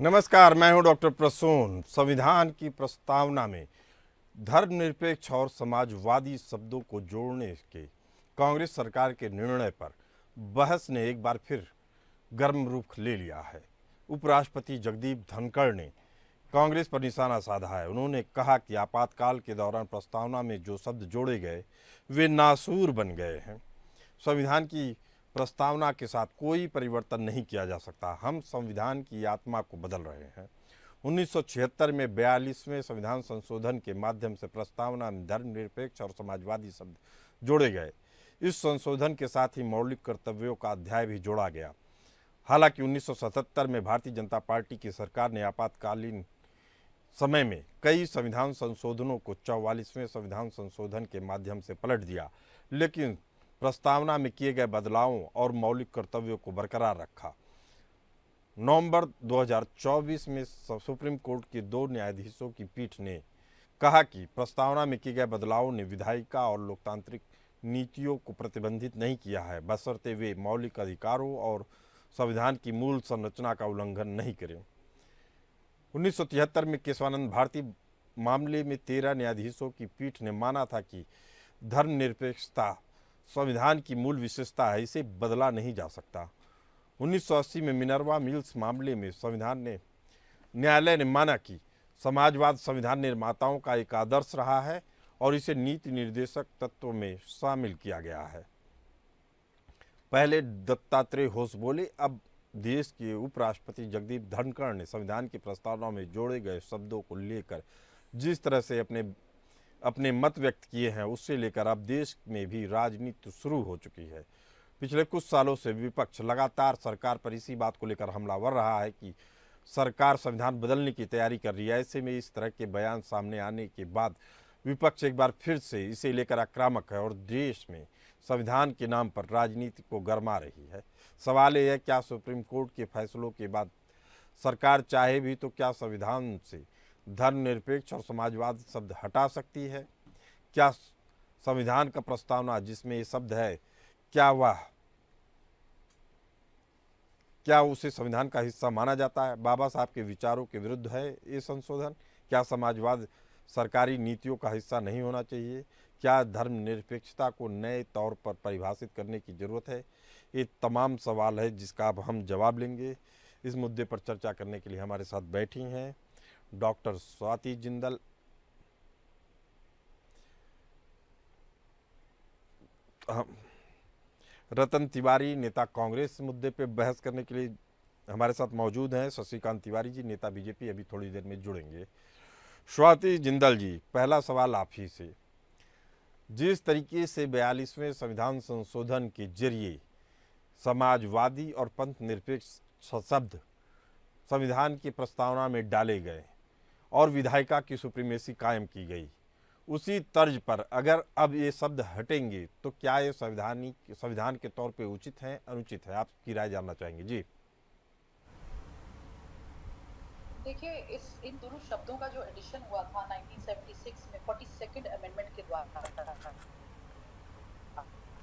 नमस्कार, मैं हूं डॉक्टर प्रसून। संविधान की प्रस्तावना में धर्मनिरपेक्ष और समाजवादी शब्दों को जोड़ने के कांग्रेस सरकार के निर्णय पर बहस ने एक बार फिर गर्म रुख ले लिया है। उपराष्ट्रपति जगदीप धनखड़ ने कांग्रेस पर निशाना साधा है। उन्होंने कहा कि आपातकाल के दौरान प्रस्तावना में जो शब्द जोड़े गए वे नासूर बन गए हैं। संविधान की प्रस्तावना के साथ कोई परिवर्तन नहीं किया जा सकता। हम संविधान की आत्मा को बदल रहे हैं। 1976 में 42वें संविधान संशोधन के माध्यम से प्रस्तावना में धर्मनिरपेक्ष और समाजवादी शब्द जोड़े गए। इस संशोधन के साथ ही मौलिक कर्तव्यों का अध्याय भी जोड़ा गया। हालांकि 1977 में भारतीय जनता पार्टी की सरकार ने आपातकालीन समय में कई संविधान संशोधनों को 44वें संविधान संशोधन के माध्यम से पलट दिया, लेकिन प्रस्तावना में किए गए बदलावों और मौलिक कर्तव्यों को बरकरार रखा। नवंबर 2024 में सुप्रीम कोर्ट के 2 न्यायाधीशों की पीठ ने कहा कि प्रस्तावना में किए गए बदलावों ने विधायिका और लोकतांत्रिक नीतियों को प्रतिबंधित नहीं किया है, बशर्ते वे मौलिक अधिकारों और संविधान की मूल संरचना का उल्लंघन नहीं करें। 1973 में केशवानंद भारती मामले में 13 न्यायाधीशों की पीठ ने माना था कि धर्मनिरपेक्षता संविधान की मूल विशेषता है, इसे बदला नहीं जा सकता। 1980 में मिनर्वा मिल्स मामले में न्यायालय ने माना कि समाजवाद संविधान निर्माताओं का एक आदर्श रहा है और इसे नीति निर्देशक तत्व में शामिल किया गया है। पहले दत्तात्रेय होस बोले, अब देश के उपराष्ट्रपति जगदीप धनखड़ ने संविधान की प्रस्तावना में जोड़े गए शब्दों को लेकर जिस तरह से अपने मत व्यक्त किए हैं, उससे लेकर अब देश में भी राजनीति शुरू हो चुकी है। पिछले कुछ सालों से विपक्ष लगातार सरकार पर इसी बात को लेकर हमलावर रहा है कि सरकार संविधान बदलने की तैयारी कर रही है। ऐसे में इस तरह के बयान सामने आने के बाद विपक्ष एक बार फिर से इसे लेकर आक्रामक है और देश में संविधान के नाम पर राजनीति को गरमा रही है। सवाल यह है, क्या सुप्रीम कोर्ट के फैसलों के बाद सरकार चाहे भी तो क्या संविधान से धर्मनिरपेक्ष और समाजवाद शब्द हटा सकती है? क्या संविधान का प्रस्तावना जिसमें ये शब्द है, क्या उसे संविधान का हिस्सा माना जाता है? बाबा साहब के विचारों के विरुद्ध है ये संशोधन? क्या समाजवाद सरकारी नीतियों का हिस्सा नहीं होना चाहिए? क्या धर्मनिरपेक्षता को नए तौर पर परिभाषित करने की जरूरत है? ये तमाम सवाल है जिसका अब हम जवाब लेंगे। इस मुद्दे पर चर्चा करने के लिए हमारे साथ बैठी हैं डॉक्टर स्वाति जिंदल, रतन तिवारी नेता कांग्रेस मुद्दे पे बहस करने के लिए हमारे साथ मौजूद हैं शशिकांत तिवारी जी नेता बीजेपी, अभी थोड़ी देर में जुड़ेंगे। स्वाति जिंदल जी, पहला सवाल आप ही से। जिस तरीके से 42वें संविधान संशोधन के जरिए समाजवादी और पंथ निरपेक्ष शब्द संविधान की प्रस्तावना में डाले गए और विधायिका की सुप्रीमेसी कायम की गई, उसी तर्ज पर अगर अब ये शब्द हटेंगे तो क्या ये संविधान के तौर पे उचित है, अनुचित है? आपकी राय जानना चाहेंगे जी। देखिए, इन दोनों शब्दों का जो एडिशन हुआ था 1976 में 42nd अमेंडमेंट के द्वारा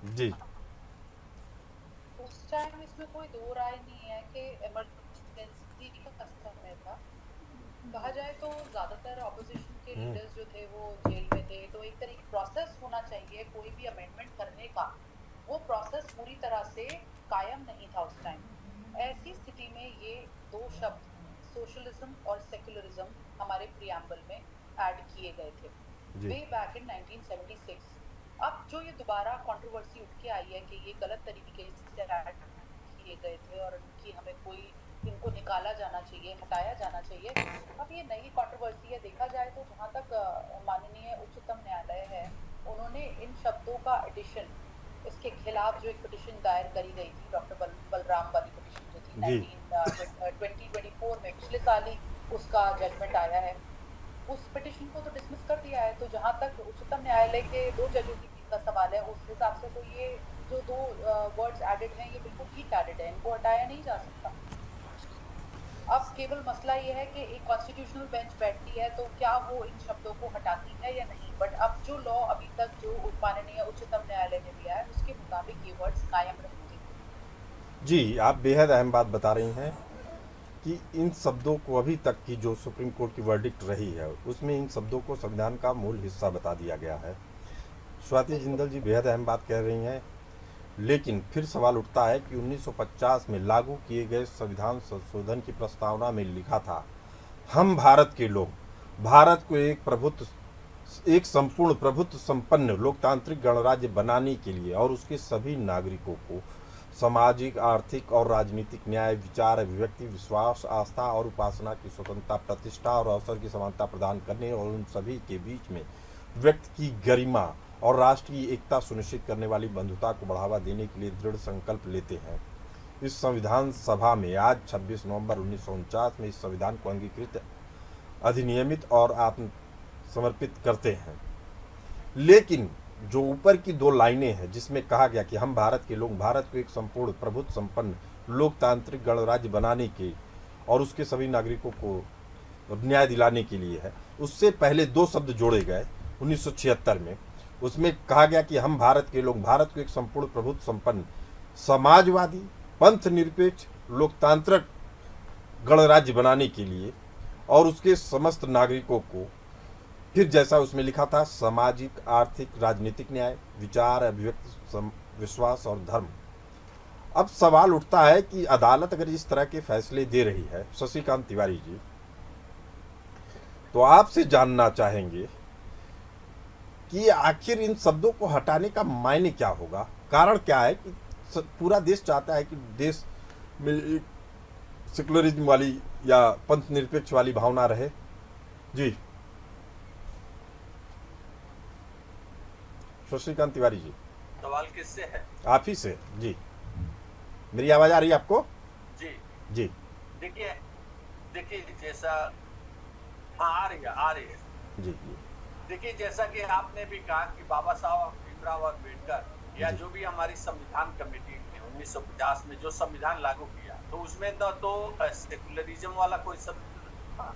जी, उस टाइम इसमें कोई दो राय नहीं है कि इमरजेंसी का समय था। कहा जाए तो ज्यादातर ऑपोजिशन के लीडर्स जो थे वो जेल में थे, तो एक तरीके प्रोसेस होना चाहिए कोई भी अमेंडमेंट करने का, वो प्रोसेस पूरी तरह से कायम नहीं था उस टाइम। ऐसी स्थिति में ये दो शब्द सोशलिज्म और सेक्युलरिज्म हमारे प्रियम्बल में ऐड किए गए थे वे बैक इन 1976। अब जो ये दोबारा कंट्रोवर्सी उठ के आई है कि ये गलत तरीके से ऐड किए गए थे और इनको निकाला जाना चाहिए, हटाया जाना चाहिए, अब ये नई कंट्रोवर्सी है। देखा जाए तो जहाँ तक माननीय उच्चतम न्यायालय है, उन्होंने इन शब्दों का एडिशन, इसके खिलाफ जो एक पिटिशन दायर करी गई थी, डॉक्टर बलराम वाली पिटिशन जो थी 2024 में, पिछले साल ही उसका जजमेंट आया है, उस पिटिशन को तो डिसमिस कर दिया है। तो जहाँ तक उच्चतम न्यायालय के 2 जजों की पीठ का सवाल है, उस हिसाब से तो ये जो 2 वर्ड्स एडेड हैं ये बिल्कुल ठीक एडेड है, इनको हटाया नहीं जा सकता। अब केवल मसला ये है कि एक कॉन्स्टिट्यूशनल बेंच बैठती है तो क्या वो इन शब्दों को हटाती है या नहीं। बट अब जो लॉ अभी तक जो माननीय उच्चतम न्यायालय ने दिया है उसके मुताबिक ये वर्ड्स कायम रहेंगे। जी, आप बेहद अहम बात बता रही हैं। कि इन शब्दों को अभी तक की जो सुप्रीम कोर्ट की वर्डिक्ट रही है उसमें इन शब्दों को संविधान का मूल हिस्सा बता दिया गया है। स्वाति जिंदल जी बेहद अहम बात कह रही हैं, लेकिन फिर सवाल उठता है कि 1950 में लागू किए गए संविधान संशोधन की प्रस्तावना में लिखा था, हम भारत के लोग भारत को एक संपूर्ण प्रभुत्व संपन्न लोकतांत्रिक गणराज्य बनाने के लिए और उसके सभी नागरिकों को सामाजिक, आर्थिक और राजनीतिक न्याय, विचार, अभिव्यक्ति, विश्वास, आस्था और उपासना की स्वतंत्रता, प्रतिष्ठा और अवसर की समानता प्रदान करने और उन सभी के बीच में व्यक्ति की गरिमा और राष्ट्र की एकता सुनिश्चित करने वाली बंधुता को बढ़ावा देने के लिए दृढ़ संकल्प लेते हैं। इस संविधान सभा में आज 26 नवंबर 1949 में इस संविधान को अंगीकृत, अधिनियमित और आत्म समर्पित करते हैं। लेकिन जो ऊपर की दो लाइनें हैं जिसमें कहा गया कि हम भारत के लोग भारत को एक संपूर्ण प्रभुत्व संपन्न लोकतांत्रिक गणराज्य बनाने के और उसके सभी नागरिकों को न्याय दिलाने के लिए है, उससे पहले दो शब्द जोड़े गए 1976 में। उसमें कहा गया कि हम भारत के लोग भारत को एक संपूर्ण प्रभुत्व संपन्न समाजवादी, पंथ निरपेक्ष, लोकतांत्रिक गणराज्य बनाने के लिए और उसके समस्त नागरिकों को, फिर जैसा उसमें लिखा था, सामाजिक, आर्थिक, राजनीतिक न्याय, विचार, अभिव्यक्ति, विश्वास और धर्म। अब सवाल उठता है कि अदालत अगर इस तरह के फैसले दे रही है, शशिकांत तिवारी जी, तो आपसे जानना चाहेंगे कि आखिर इन शब्दों को हटाने का मायने क्या होगा। कारण क्या है कि पूरा देश चाहता है कि देश में एक सेकुलरिज्म वाली या पंथ निरपेक्ष वाली भावना रहे। जी शशिकांत तिवारी जी, सवाल किससे है? आप ही से जी। मेरी आवाज आ रही है आपको? जी जी देखिए जैसा, हाँ आ रही है जी जी। देखिए जैसा कि आपने भी कहा कि बाबा साहब भीमराव अम्बेडकर या जो भी हमारी संविधान कमेटी ने 1950 में जो संविधान लागू किया, तो उसमें तो सेकुलरिज्म वाला कोई शब्द था,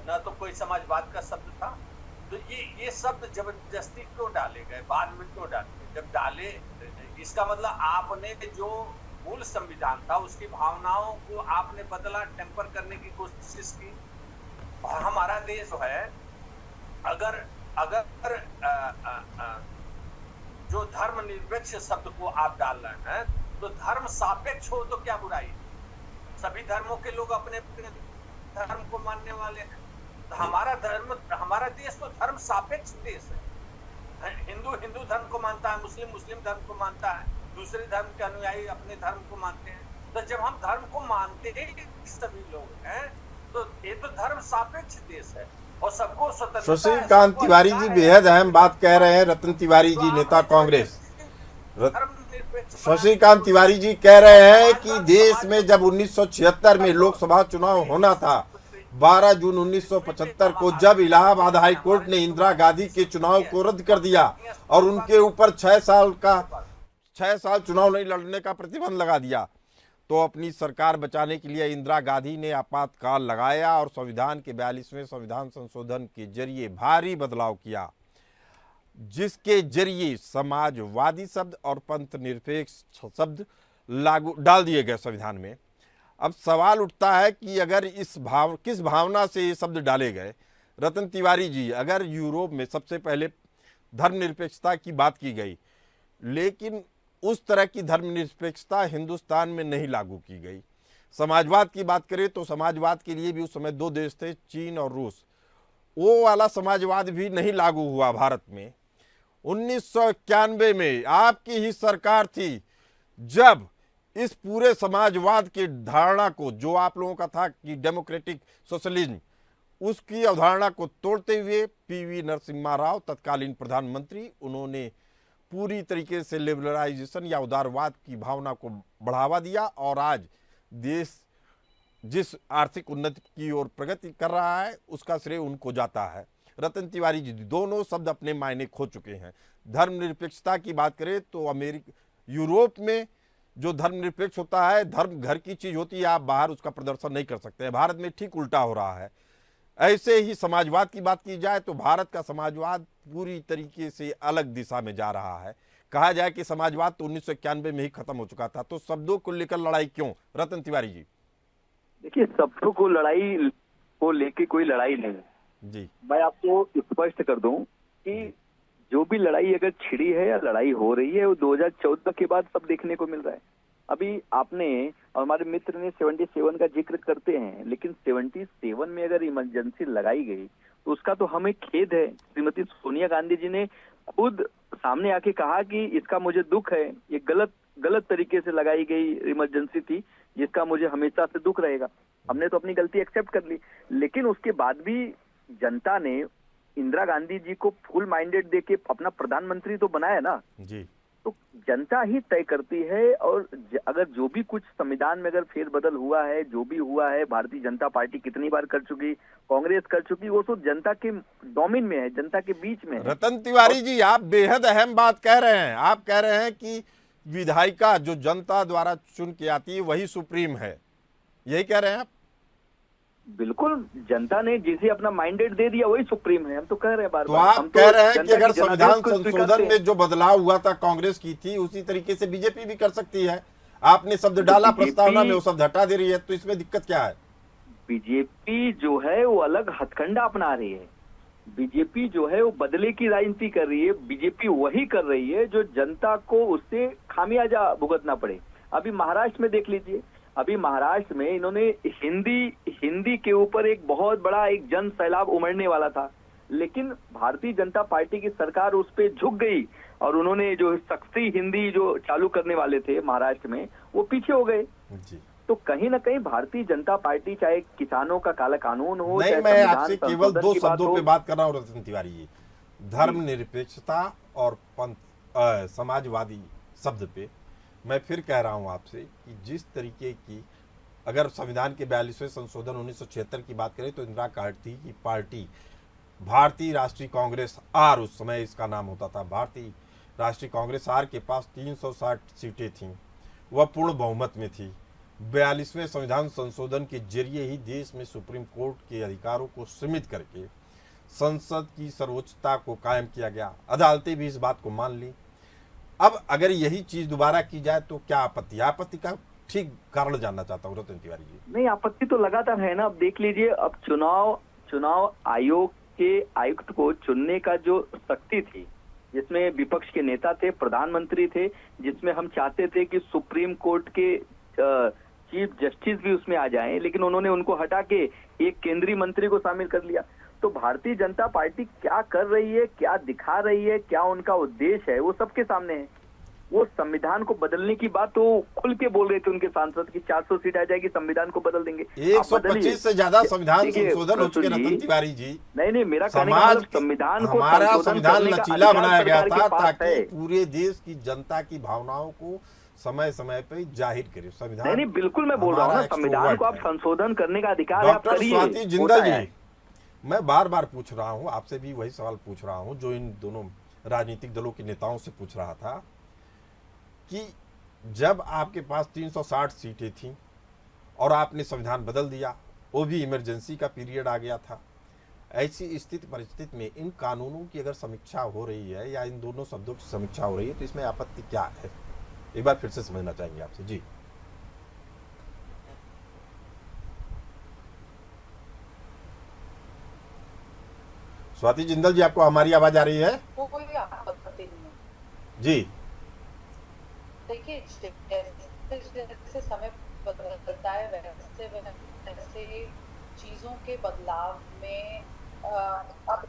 न तो कोई समाजवाद का शब्द था। तो ये शब्द जबरदस्ती क्यों डाले गए, बाद में क्यों डाले गए? जब डाले, इसका मतलब आपने जो मूल संविधान था उसकी भावनाओं को आपने बदला, टेम्पर करने की कोशिश की। और हमारा देश है, अगर जो धर्म निरपेक्ष शब्द को आप डाल रहे हैं, तो धर्म सापेक्ष हो तो क्या बुराई? सभी धर्मों के लोग अपने धर्म को मानने वाले हैं। तो हमारा देश तो धर्म सापेक्ष देश है। हिंदू धर्म को मानता है, मुस्लिम धर्म को मानता है, दूसरे धर्म के अनुयायी अपने धर्म को मानते हैं। तो जब हम धर्म को मानते हैं सभी लोग हैं, तो ये तो धर्म सापेक्ष देश है और सबको स्वतंत्रता। शशिकांत तिवारी जी बेहद अहम बात कह रहे हैं। रतन तिवारी जी, नेता कांग्रेस, शशिकांत तिवारी जी कह रहे हैं कि देश में जब 1976 में लोकसभा चुनाव होना था, 12 जून 1975 को, जब इलाहाबाद हाई कोर्ट ने इंदिरा गांधी के चुनाव को रद्द कर दिया और उनके ऊपर 6 साल चुनाव नहीं लड़ने का प्रतिबंध लगा दिया, तो अपनी सरकार बचाने के लिए इंदिरा गांधी ने आपातकाल लगाया और संविधान के 42वें संविधान संशोधन के जरिए भारी बदलाव किया, जिसके जरिए समाजवादी शब्द और पंथ निरपेक्ष शब्द लागू डाल दिए गए संविधान में। अब सवाल उठता है कि अगर किस भावना से ये शब्द डाले गए। रतन तिवारी जी, अगर यूरोप में सबसे पहले धर्मनिरपेक्षता की बात की गई, लेकिन उस तरह की धर्मनिरपेक्षता हिंदुस्तान में नहीं लागू की गई। समाजवाद की बात करें तो समाजवाद के लिए भी उस समय दो देश थे, चीन और रूस। वो वाला समाजवाद भी नहीं लागू हुआ भारत में। 1991 में आपकी ही सरकार थी जब इस पूरे समाजवाद के धारणा को, जो आप लोगों का था कि डेमोक्रेटिक सोशलिज्म, उसकी अवधारणा को तोड़ते हुए पीवी नरसिम्हा राव तत्कालीन प्रधानमंत्री, उन्होंने पूरी तरीके से लिबरलाइजेशन या उदारवाद की भावना को बढ़ावा दिया और आज देश जिस आर्थिक उन्नति की ओर प्रगति कर रहा है उसका श्रेय उनको जाता है। रतन तिवारी जी, दोनों शब्द अपने मायने खो चुके हैं। धर्मनिरपेक्षता की बात करें तो यूरोप में जो धर्मनिरपेक्ष होता है, धर्म घर की चीज होती है, आप बाहर उसका प्रदर्शन नहीं कर सकते हैं। भारत में ठीक उल्टा हो रहा है। ऐसे ही समाजवाद की बात की जाए तो भारत का समाजवाद पूरी तरीके से अलग दिशा में जा रहा है। कहा जाए कि समाजवाद तो 1991 में ही खत्म हो चुका था, तो शब्दों को लेकर लड़ाई क्यों? रतन तिवारी जी। देखिए, शब्दों को लड़ाई को लेके कोई लड़ाई नहीं है। जी मैं आपको स्पष्ट कर दूं कि जो भी लड़ाई अगर छिड़ी है या लड़ाई हो रही है वो 2014 के बाद सब देखने को मिल रहा है। अभी आपने और हमारे मित्र ने 77 का जिक्र करते हैं, लेकिन 77 में अगर इमरजेंसी लगाई गई तो उसका तो हमें खेद है। श्रीमती सोनिया गांधी जी ने खुद सामने आके कहा कि इसका मुझे दुख है, ये गलत तरीके से लगाई गई इमरजेंसी थी, जिसका मुझे हमेशा से दुख रहेगा। हमने तो अपनी गलती एक्सेप्ट कर ली, लेकिन उसके बाद भी जनता ने इंदिरा गांधी जी को फुल माइंडेड देके अपना प्रधानमंत्री तो बनाया ना। जी तो जनता ही तय करती है, और अगर जो भी कुछ संविधान में अगर फेरबदल हुआ है, जो भी हुआ है, भारतीय जनता पार्टी कितनी बार कर चुकी, कांग्रेस कर चुकी, वो तो जनता के डोमेन में है, जनता के बीच में है। रतन तिवारी जी, आप बेहद अहम बात कह रहे हैं। आप कह रहे हैं कि विधायिका जो जनता द्वारा चुन के आती है वही सुप्रीम है, यही कह रहे हैं आप? बिल्कुल, जनता ने जिसे अपना माइंडेड दे दिया वही सुप्रीम है, हम तो कह रहे हैं बार तो बार। आप हम कह रहे हैं कि जनता अगर की संविधान जनादेश को स्वीकारते संशोधन हैं। में जो बदलाव हुआ था कांग्रेस की थी, उसी तरीके से बीजेपी भी कर सकती है। आपने शब्द डाला प्रस्तावना में, वो शब्द हटा दे रही है, तो इसमें दिक्कत क्या है? बीजेपी जो है वो अलग हथकंडा अपना रही है। बीजेपी जो है वो बदले की राजनीति कर रही है। बीजेपी वही कर रही है जो जनता को उससे खामियाजा भुगतना पड़े। अभी महाराष्ट्र में देख लीजिए, अभी महाराष्ट्र में इन्होंने हिंदी के ऊपर एक बहुत बड़ा एक जन सैलाब उमड़ने वाला था, लेकिन भारतीय जनता पार्टी की सरकार उस पे झुक गई और उन्होंने जो सख्ती हिंदी जो चालू करने वाले थे महाराष्ट्र में, वो पीछे हो गए। जी तो कहीं ना कहीं भारतीय जनता पार्टी, चाहे किसानों का काला कानून हो, नहीं, चाहे मैं संविधान आपसे केवल संशोधन दो की बात शब्दों हो, पे बात कर रहा हूँ रतन तिवारी जी। धर्मनिरपेक्षता और समाजवादी शब्द पे मैं फिर कह रहा हूं आपसे कि जिस तरीके की, अगर संविधान के 42वें संशोधन 1976 की बात करें तो इंदिरा गांधी की पार्टी भारतीय राष्ट्रीय कांग्रेस आर, उस समय इसका नाम होता था भारतीय राष्ट्रीय कांग्रेस आर, के पास 360 सीटें थीं, वह पूर्ण बहुमत में थी। 42वें संविधान संशोधन के जरिए ही देश में सुप्रीम कोर्ट के अधिकारों को सीमित करके संसद की सर्वोच्चता को कायम किया गया। अदालतें भी इस बात को मान ली। अब अगर यही चीज दोबारा की जाए तो क्या आपत्ति? आपत्ति का ठीक कारण जानना चाहता हूँ रतन तिवारी जी। नहीं, आपत्ति तो लगातार है ना। अब देख लीजिए, अब चुनाव आयोग के आयुक्त को चुनने का जो शक्ति थी, जिसमें विपक्ष के नेता थे, प्रधानमंत्री थे, जिसमें हम चाहते थे कि सुप्रीम कोर्ट के चीफ जस्टिस भी उसमें आ जाएं, लेकिन उन्होंने उनको हटा के एक केंद्रीय मंत्री को शामिल कर लिया। तो भारतीय जनता पार्टी क्या कर रही है, क्या दिखा रही है, क्या उनका उद्देश्य है, वो सबके सामने है। वो संविधान को बदलने की बात तो खुल के बोल रहे थे उनके सांसद की 400 सीट आ जाएगी, संविधान को बदल देंगे। 125 से ज्यादा संविधान संशोधन हो चुके रतन तिवारी जी। नहीं, मेरा कहने का समाज मतलब संविधान को हमारा संशोधन संविधान करने का लचीला अधिकार बनाया गया सरकार था के पास ताकि है। पूरे देश की जनता की भावनाओं को समय समय पर जाहिर करे। संविधान नहीं, बिल्कुल मैं बोल रहा हूँ ना, संविधान को आप संशोधन करने का अधिकार है, आप डॉक्टर करिए। स्वाति जिंदल जी, मैं बार बार पूछ रहा हूं आपसे भी वही सवाल पूछ रहा हूं जो इन दोनों राजनीतिक दलों के नेताओं से पूछ रहा था कि जब आपके पास 360 सीटें थीं और आपने संविधान बदल दिया, वो भी इमरजेंसी का पीरियड आ गया था, ऐसी स्थिति परिस्थिति में इन कानूनों की अगर समीक्षा हो रही है या इन दोनों शब्दों की समीक्षा हो रही है तो इसमें आपत्ति क्या है? एक बार फिर से समझना चाहेंगे आपसे जी। स्वाति जिंदल जी, आपको हमारी आवाज आ रही है? वो कोई आपत्ति नहीं है। जी देखिए, जैसे समय बदलता है वैसे चीजों के बदलाव में अब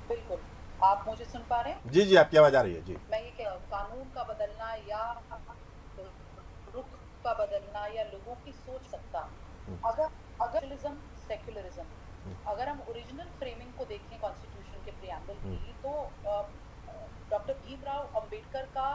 बिल्कुल आप मुझे सुन पा रहे हैं? जी जी, आपकी आवाज आ रही है जी। मैं ये कह रहा हूँ, कानून का बदलना या रुख का बदलना या लोगों की सोच सकता, अगर सेक्युलरिज्म, अगर हम ओरिजिनल फ्रेमिंग को देखें कॉन्स्टिट्यूशन के प्रियम्बल की, तो डॉक्टर भीमराव अंबेडकर का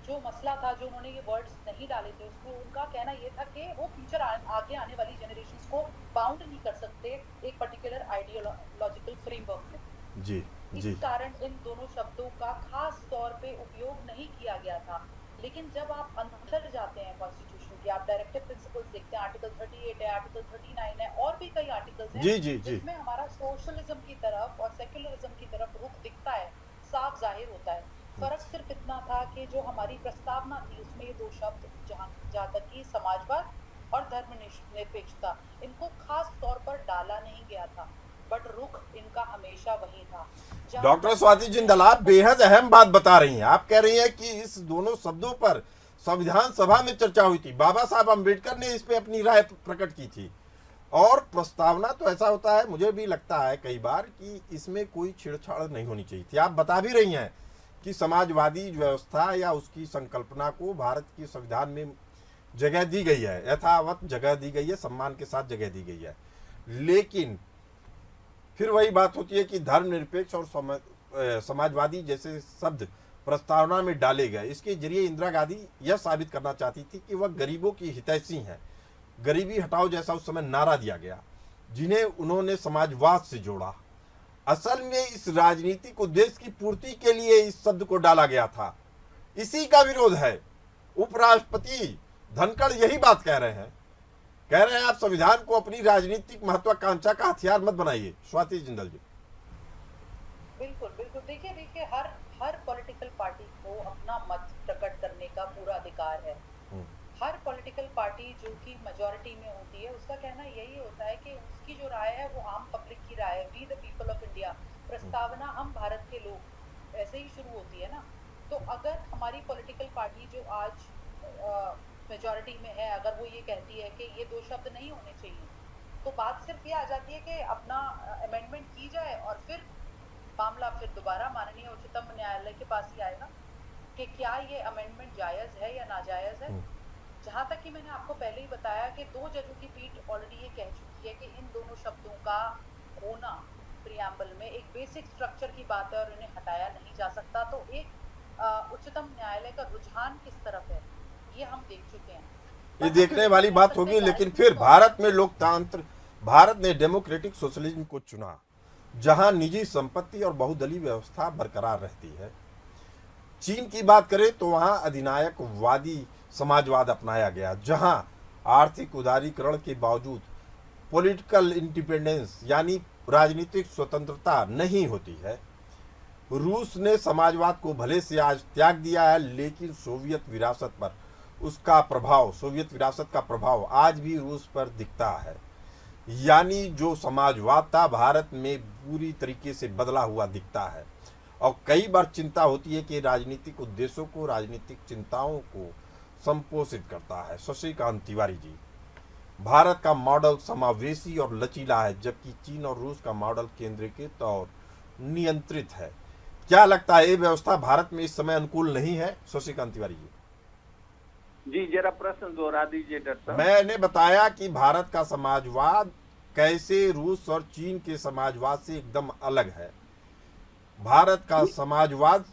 जो मसला था, जो उन्होंने ये वर्ड्स नहीं डाले थे, उसको उनका कहना ये था कि वो फ्यूचर आगे आने वाली जनरेशंस को बाउंड नहीं कर सकते एक पर्टिकुलर आइडियोलॉजिकल फ्रेमवर्क में। जी जी, इस कारण इन दोनों शब्दों का खास तौर पे उपयोग नहीं किया गया था। लेकिन जब आप अंदर जाते हैं कॉन्स्टिट्यूशन के, आप डायरेक्टिव प्रिंसिपल्स देखते हैं, आर्टिकल 38 है, आर्टिकल 39 है, और भी कई आर्टिकल्स हैं जी जी जी, जिसमें हमारा सोशलिज्म की तरफ और सेक्युलरिज्म की तरफ रुख दिखता है, साफ जाहिर होता है। फर्क सिर्फ इतना था कि जो हमारी प्रस्तावना थी उसमें ये दो शब्द, जहाँ तक कि समाजवाद और धर्मनिरपेक्षता, इनको खास तौर पर डाला नहीं गया था, बट रुख इनका हमेशा वही था। डॉक्टर स्वाति जिंदल, आप बेहद अहम बात बता रही हैं। आप कह रही हैं कि इस दोनों शब्दों पर संविधान सभा में चर्चा हुई थी, बाबा साहब अम्बेडकर ने इस पे अपनी राय प्रकट की थी, और प्रस्तावना तो ऐसा होता है, मुझे भी लगता है कई बार कि इसमें कोई छेड़छाड़ नहीं होनी चाहिए थी। आप बता भी रही हैं कि समाजवादी व्यवस्था या उसकी संकल्पना को भारत के संविधान में जगह दी गई है, यथावत जगह दी गई है, सम्मान के साथ जगह दी गई है। लेकिन फिर वही बात होती है कि धर्मनिरपेक्ष और समाजवादी जैसे शब्द प्रस्तावना में डाले गए। इसके जरिए इंदिरा गांधी यह साबित करना चाहती थी कि वह गरीबों की हितैषी हैं। गरीबी हटाओ जैसा उस समय नारा दिया गया, जिन्हें उन्होंने समाजवाद से जोड़ा। असल में इस राजनीतिक उद्देश्य की पूर्ति के लिए इस शब्द को डाला गया था। इसी का विरोध है। उपराष्ट्रपति धनखड़ यही बात कह रहे हैं। आप संविधान को अपनी राजनीतिक महत्वाकांक्षा का हथियार मत बनाइए। स्वाति जिंदल जी। बिल्कुल बिल्कुल, देखिए हर पॉलिटिकल पार्टी को अपना मत प्रकट करने का पूरा अधिकार है। हर पॉलिटिकल पार्टी जो कि मेजॉरिटी में होती है, उसका कहना यही होता है कि उसकी जो राय है वो आम पब्लिक की राय है। We the people of India, प्रस्तावना हम भारत के लोग, ऐसे ही शुरू होती है ना। तो अगर हमारी पॉलिटिकल पार्टी जो आज मेजॉरिटी में है, अगर वो ये कहती है कि ये दो शब्द नहीं होने चाहिए, तो बात सिर्फ ये आ जाती है कि अपना अमेंडमेंट की जाए और फिर मामला फिर दोबारा माननीय उच्चतम न्यायालय के पास ही आएगा कि क्या ये अमेंडमेंट जायज है या नाजायज है। जहां तक कि मैंने आपको पहले ही बताया कि 2 जजों की पीठ ऑलरेडी ये कह चुकी है कि इन दोनों शब्दों का होना प्रियम्बल में एक बेसिक स्ट्रक्चर की बात है और इन्हें हटाया नहीं जा सकता। तो एक उच्चतम न्यायालय का रुझान किस तरफ है ये हम देख चुके हैं। ये देखने वाली बात होगी। लेकिन फिर भारत में लोकतंत्र, भारत ने डेमोक्रेटिक सोशलिज्म को चुना, जहां निजी संपत्ति और बहुदलीय व्यवस्था बरकरार रहती है। चीन की बात करें तो वहां अधिनायकवादी समाजवाद अपनाया गया, जहां आर्थिक उदारीकरण के बावजूद पॉलिटिकल इंडिपेंडेंस यानी राजनीतिक स्वतंत्रता नहीं होती है। रूस ने समाजवाद को भले से आज त्याग दिया है, लेकिन सोवियत विरासत का प्रभाव आज भी रूस पर दिखता है। यानी जो समाजवाद था भारत में पूरी तरीके से बदला हुआ दिखता है। और कई बार चिंता होती है कि राजनीतिक उद्देश्यों को, राजनीतिक चिंताओं को संपोषित करता है। शशिकांत तिवारी जी, भारत का मॉडल समावेशी और लचीला है, जबकि चीन और रूस का मॉडल केंद्रीकृत और नियंत्रित है। क्या लगता है ये व्यवस्था भारत में इस समय अनुकूल नहीं है? शशिकांत तिवारी जी। जी जरा प्रश्न दोहरा दीजिए डॉक्टर साहब। मैंने बताया कि भारत का समाजवाद कैसे रूस और चीन के समाजवाद से एकदम अलग है। भारत का समाजवाद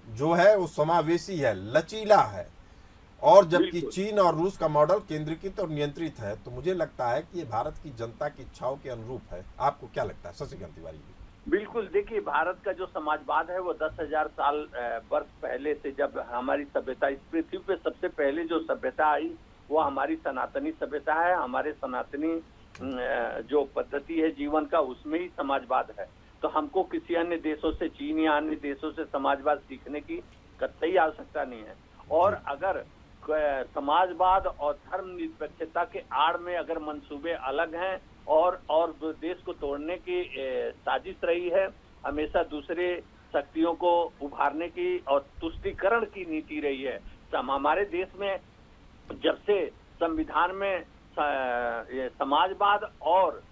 जो है वो समावेशी है, लचीला है, और जबकि चीन और रूस का मॉडल केंद्रीकृत और नियंत्रित है। तो मुझे लगता है कि ये भारत की जनता की इच्छाओं के अनुरूप है। आपको क्या लगता है शशिकांत तिवारी जी? बिल्कुल, देखिए भारत का जो समाजवाद है वो 10,000 साल वर्ष पहले से, जब हमारी सभ्यता इस पृथ्वी पे सबसे पहले जो सभ्यता आई वो हमारी सनातनी सभ्यता है। हमारे सनातनी जो पद्धति है जीवन का, उसमें ही समाजवाद है। तो हमको किसी अन्य देशों से, चीन या अन्य देशों से समाजवाद सीखने की कतई आवश्यकता नहीं है। और अगर समाजवाद और धर्मनिरपेक्षता के आड़ में अगर मंसूबे अलग हैं और देश को तोड़ने की साजिश रही है, हमेशा दूसरे शक्तियों को उभारने की और तुष्टीकरण की नीति रही है। हमारे देश में जब से संविधान में समाजवाद और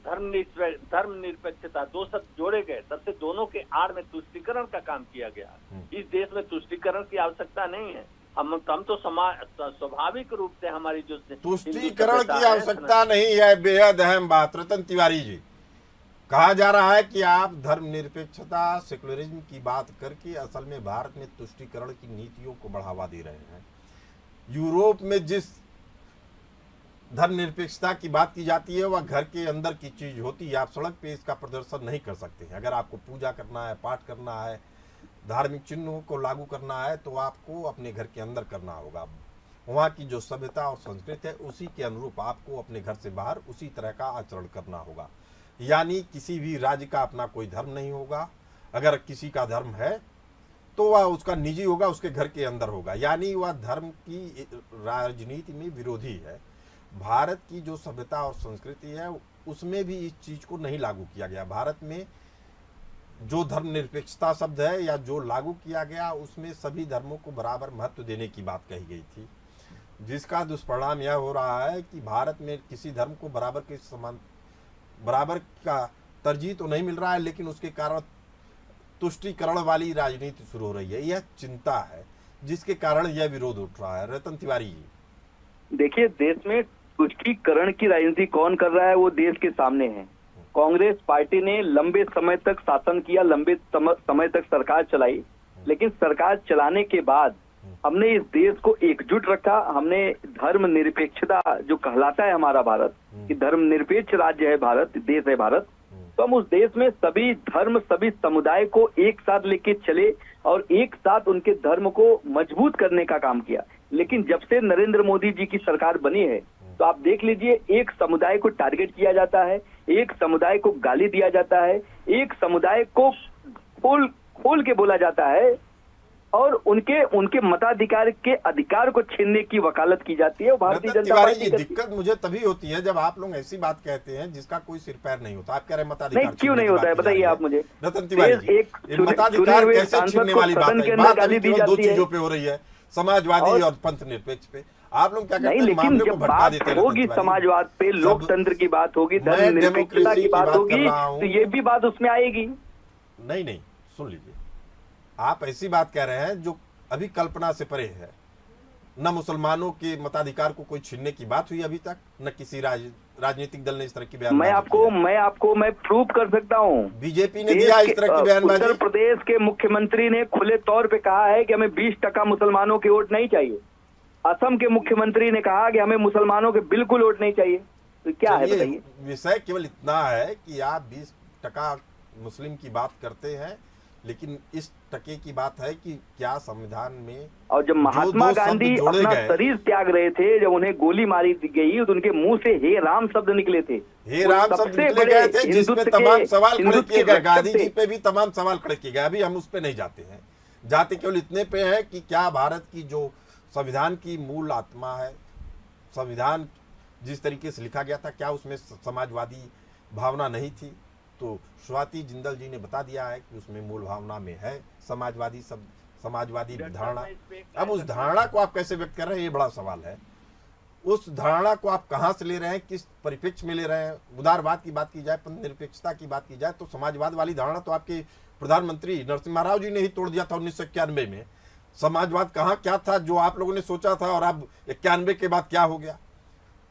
धर्मनिरपेक्षता 2 शब्द जोड़े गए, तब से दोनों के आड़ में तुष्टीकरण का काम किया गया। इस देश में तुष्टीकरण की आवश्यकता नहीं है। हम तो स्वाभाविक रूप से हमारी जो तुष्टीकरण की आवश्यकता नहीं है। बेहद अहम बात रतन तिवारी जी, कहा जा रहा है कि आप धर्मनिरपेक्षता, सेकुलरिज्म की बात करके असल में भारत में तुष्टीकरण की नीतियों को बढ़ावा दे रहे हैं। यूरोप में जिस धर्मनिरपेक्षता की बात की जाती है वह घर के अंदर की चीज होती है। आप सड़क पे इसका प्रदर्शन नहीं कर सकते हैं। अगर आपको पूजा करना है, पाठ करना है, धार्मिक चिन्हों को लागू करना है, तो आपको अपने घर के अंदर करना होगा। वहाँ की जो सभ्यता और संस्कृति है उसी के अनुरूप आपको अपने घर से बाहर उसी तरह का आचरण करना होगा। यानी किसी भी राज्य का अपना कोई धर्म नहीं होगा। अगर किसी का धर्म है तो वह उसका निजी होगा, उसके घर के अंदर होगा, यानी वह धर्म की राजनीति में विरोधी है। भारत की जो सभ्यता और संस्कृति है उसमें भी इस चीज को नहीं लागू किया गया। भारत में जो धर्मनिरपेक्षता शब्द है या जो लागू किया गया उसमें सभी धर्मों को बराबर महत्व देने की बात कही गई थी, जिसका दुष्परिणाम यह हो रहा है कि भारत में किसी धर्म को बराबर का तरजीह तो नहीं मिल रहा है, लेकिन उसके कारण तुष्टीकरण वाली राजनीति शुरू हो रही है। यह चिंता है जिसके कारण यह विरोध उठ रहा है। रतन तिवारी जी, देखिए, देश में तुष्टीकरण की राजनीति कौन कर रहा है वो देश के सामने है। कांग्रेस पार्टी ने लंबे समय तक शासन किया, लंबे समय तक सरकार चलाई, लेकिन सरकार चलाने के बाद हमने इस देश को एकजुट रखा। हमने धर्म निरपेक्षता जो कहलाता है हमारा भारत, कि धर्म निरपेक्ष राज्य है भारत, देश है भारत, तो हम उस देश में सभी धर्म सभी समुदाय को एक साथ लेके चले और एक साथ उनके धर्म को मजबूत करने का काम किया। लेकिन जब से नरेंद्र मोदी जी की सरकार बनी है तो आप देख लीजिए, एक समुदाय को टारगेट किया जाता है, एक समुदाय को गाली दिया जाता है, एक समुदाय को खोल के बोला जाता है और उनके मताधिकार के अधिकार को छीनने की वकालत की जाती है। भारतीय जनता पार्टी की दिक्कत मुझे तभी होती है जब आप लोग ऐसी बात कहते हैं जिसका कोई सिर पैर नहीं होता। आप कह रहे हैं मताधिकार नहीं, क्यों नहीं होता है बताइए आप मुझे। रतन तिवारी जी, मताधिकार कैसे छीनने वाली बात है? बात अभी केवल दो चीजों पे हो रही है, समाजवादी और पंथ निरपेक्ष पे। आप लोग क्या कहते हैं? लेकिन जब बात होगी समाजवाद पे, लोकतंत्र की बात होगी, धर्म निरपेक्षता की बात होगी, तो ये भी बात उसमें आएगी। नहीं, सुन लीजिए, आप ऐसी बात कह रहे हैं जो अभी कल्पना से परे है। न मुसलमानों के मताधिकार को कोई छीनने की बात हुई अभी तक, न किसी राजनीतिक दल ने इस तरह की बयानबाजी मैं प्रूव कर सकता हूँ। बीजेपी ने दिया इस तरह की बयानबाजी। उत्तर प्रदेश के मुख्यमंत्री ने खुले तौर पे कहा है कि हमें 20% मुसलमानों के वोट नहीं चाहिए। असम के मुख्यमंत्री ने कहा कि हमें मुसलमानों के बिल्कुल वोट नहीं चाहिए। तो क्या है बताइए? विषय केवल इतना है कि आप 20% मुस्लिम की बात करते हैं, लेकिन इस टके की बात है कि क्या संविधान में, और जब महात्मा गांधी अपना शरीर त्याग रहे थे, जब उन्हें गोली मारी गई तो उनके मुंह से हे राम शब्द निकले थे। हे राम शब्द निकले गए थे जिसपे तमाम सवाल खड़े किए गए। गांधी जी पे भी तमाम सवाल खड़े किए गए। अभी हम उस पे नहीं जाते हैं, जाते केवल इतने पे है कि क्या भारत की जो संविधान की मूल आत्मा है, संविधान जिस तरीके से लिखा गया था, क्या उसमें समाजवादी भावना नहीं थी? तो स्वाति जिंदल जी ने बता दिया है कि उसमें मूल भावना में है समाजवादी धारणा। अब उस धारणा को आप कैसे व्यक्त कर रहे हैं, ये बड़ा सवाल है। उस धारणा को आप कहां से ले रहे हैं, किस परिप्रेक्ष्य में ले रहे हैं? उदारवाद की बात की जाए, पंथ निरपेक्षता की बात की जाए, तो समाजवाद वाली धारणा तो आपके प्रधानमंत्री नरसिम्हा राव जी ने ही तोड़ दिया था 1991 में। समाजवाद कहाँ क्या था जो आप लोगों ने सोचा था, और अब 91 के बाद क्या हो गया?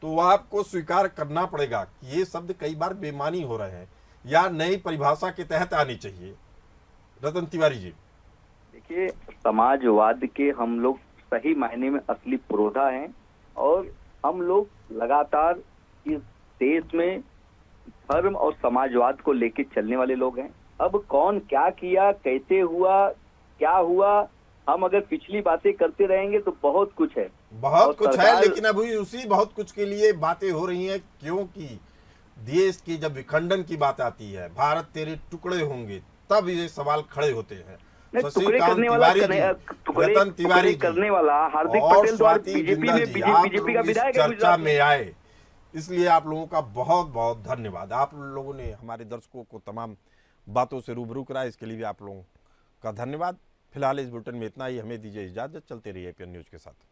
तो आपको स्वीकार करना पड़ेगा कि ये शब्द कई बार बेमानी हो रहे हैं या नई परिभाषा के तहत आनी चाहिए। रतन तिवारी जी, देखिए, समाजवाद के हम लोग सही मायने में असली पुरोधा हैं और हम लोग लगातार इस देश में धर्म और समाजवाद को लेके चलने वाले लोग हैं। अब कौन क्या किया, कैसे हुआ, क्या हुआ, हम अगर पिछली बातें करते रहेंगे तो बहुत कुछ है, बहुत कुछ है, लेकिन अभी उसी बहुत कुछ के लिए बातें हो रही हैं, क्योंकि देश की जब विखंडन की बात आती है, भारत तेरे टुकड़े होंगे, तब ये सवाल खड़े होते हैं। टुकड़े करने वाला रतन तिवारी करने वाला हार्दिक पटेल द्वारा बीजेपी का विधायक चर्चा में आए, इसलिए आप लोगों का बहुत बहुत धन्यवाद। आप लोगों ने हमारे दर्शकों को तमाम बातों से रूबरू कराया, इसके लिए भी आप लोगों का धन्यवाद। फिलहाल इस बुलेटिन में इतना ही। हमें दीजिए इजाजत, चलते रहिए एपीएन न्यूज के साथ।